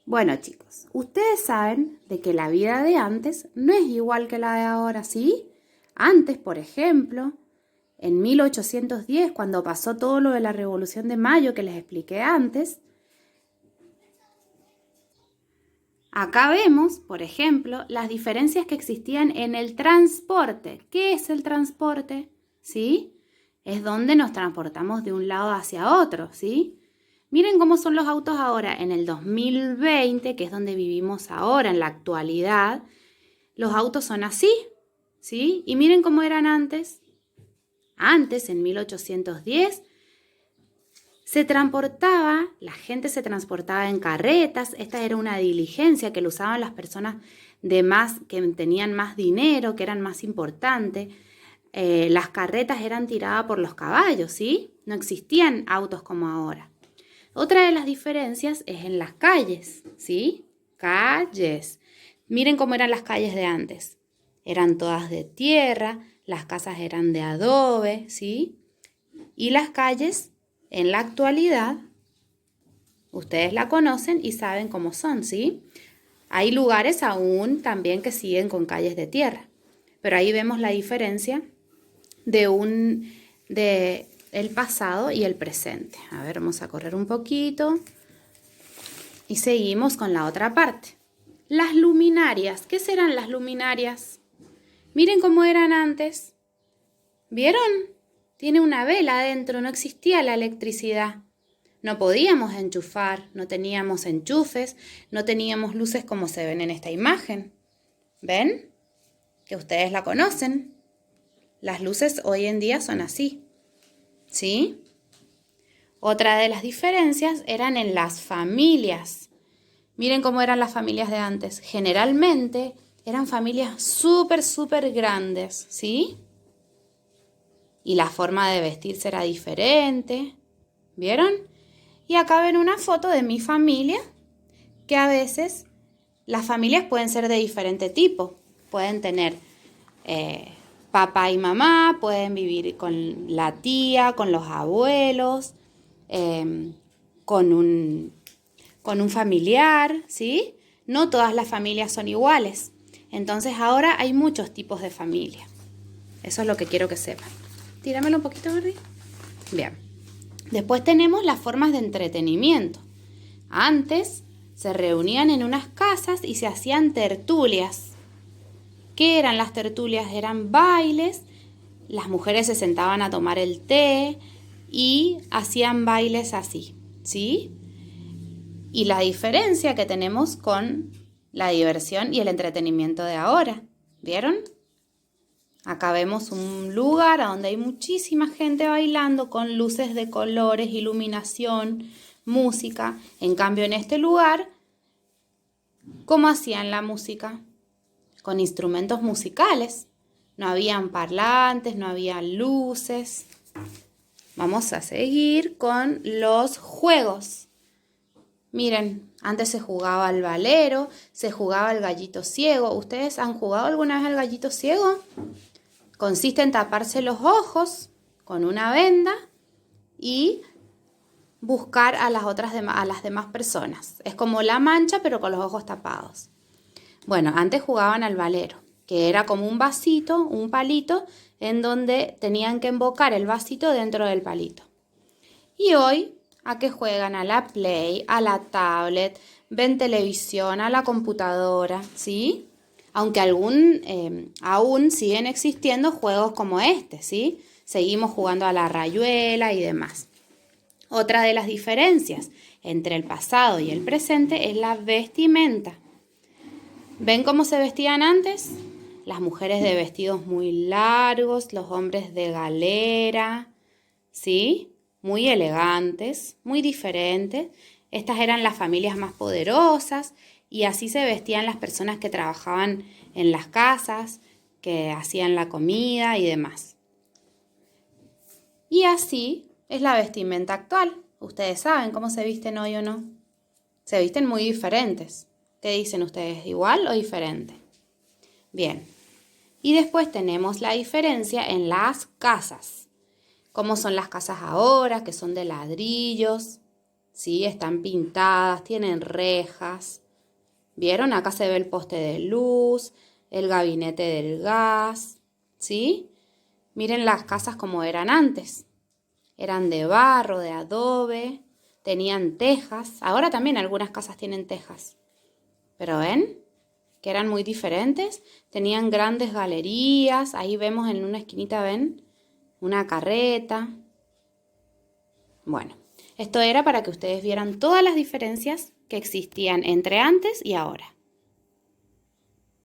Bueno, chicos, ustedes saben de que la vida de antes no es igual que la de ahora, ¿sí? Antes, por ejemplo, en 1810, cuando pasó todo lo de la Revolución de Mayo que les expliqué antes, acá vemos, por ejemplo, las diferencias que existían en el transporte. ¿Qué es el transporte? ¿Sí? Es donde nos transportamos de un lado hacia otro, ¿sí? Miren cómo son los autos ahora en el 2020, que es donde vivimos ahora, en la actualidad. Los autos son así, ¿sí? Y miren cómo eran antes. Antes, en 1810, la gente se transportaba en carretas. Esta era una diligencia que lo usaban las personas que tenían más dinero, que eran más importantes. Las carretas eran tiradas por los caballos, ¿sí? No existían autos como ahora. Otra de las diferencias es en las calles, ¿sí? Calles. Miren cómo eran las calles de antes. Eran todas de tierra, las casas eran de adobe, ¿sí? Y las calles, en la actualidad, ustedes la conocen y saben cómo son, ¿sí? Hay lugares aún también que siguen con calles de tierra, pero ahí vemos la diferencia de el pasado y el presente. A ver, vamos a correr un poquito y seguimos con la otra parte. Las luminarias. ¿Qué serán las luminarias? Miren cómo eran antes. ¿Vieron? Tiene una vela adentro, no existía la electricidad. No podíamos enchufar, no teníamos enchufes, no teníamos luces como se ven en esta imagen. ¿Ven? Que ustedes la conocen. Las luces hoy en día son así. ¿Sí? Otra de las diferencias eran en las familias. Miren cómo eran las familias de antes. Generalmente eran familias súper grandes, ¿sí? Y la forma de vestirse era diferente. ¿Vieron? Y acá ven una foto de mi familia, que a veces las familias pueden ser de diferente tipo. Pueden tener papá y mamá, pueden vivir con la tía, con los abuelos, con un familiar, ¿sí? No todas las familias son iguales. Entonces ahora hay muchos tipos de familia. Eso es lo que quiero que sepan. Tíramelo un poquito, Berry. Bien. Después tenemos las formas de entretenimiento. Antes se reunían en unas casas y se hacían tertulias. ¿Qué eran las tertulias? Eran bailes. Las mujeres se sentaban a tomar el té y hacían bailes así, ¿sí? Y la diferencia que tenemos con la diversión y el entretenimiento de ahora. ¿Vieron? Acá vemos un lugar donde hay muchísima gente bailando con luces de colores, iluminación, música. En cambio, en este lugar, ¿cómo hacían la música? Con instrumentos musicales. No habían parlantes, no había luces. Vamos a seguir con los juegos. Miren, antes se jugaba al valero, se jugaba al gallito ciego. ¿Ustedes han jugado alguna vez al gallito ciego? Consiste en taparse los ojos con una venda y buscar a las demás personas. Es como la mancha, pero con los ojos tapados. Bueno, antes jugaban al valero, que era como un vasito, un palito, en donde tenían que embocar el vasito dentro del palito. Y hoy, ¿a qué juegan? A la Play, a la tablet, ven televisión, a la computadora, ¿sí? Aunque aún siguen existiendo juegos como este, ¿sí? Seguimos jugando a la rayuela y demás. Otra de las diferencias entre el pasado y el presente es la vestimenta. ¿Ven cómo se vestían antes? Las mujeres de vestidos muy largos, los hombres de galera, ¿sí? Muy elegantes, muy diferentes. Estas eran las familias más poderosas y así se vestían las personas que trabajaban en las casas, que hacían la comida y demás. Y así es la vestimenta actual. Ustedes saben cómo se visten hoy o no. Se visten muy diferentes. ¿Qué dicen ustedes? ¿Igual o diferente? Bien. Y después tenemos la diferencia en las casas. ¿Cómo son las casas ahora? Que son de ladrillos. ¿sí? Están pintadas, tienen rejas. ¿Vieron? Acá se ve el poste de luz, el gabinete del gas, ¿sí? Miren las casas como eran antes. Eran de barro, de adobe, tenían tejas. Ahora también algunas casas tienen tejas. Pero ¿ven? Que eran muy diferentes. Tenían grandes galerías. Ahí vemos en una esquinita, ¿ven? Una carreta. Bueno, esto era para que ustedes vieran todas las diferencias que existían entre antes y ahora.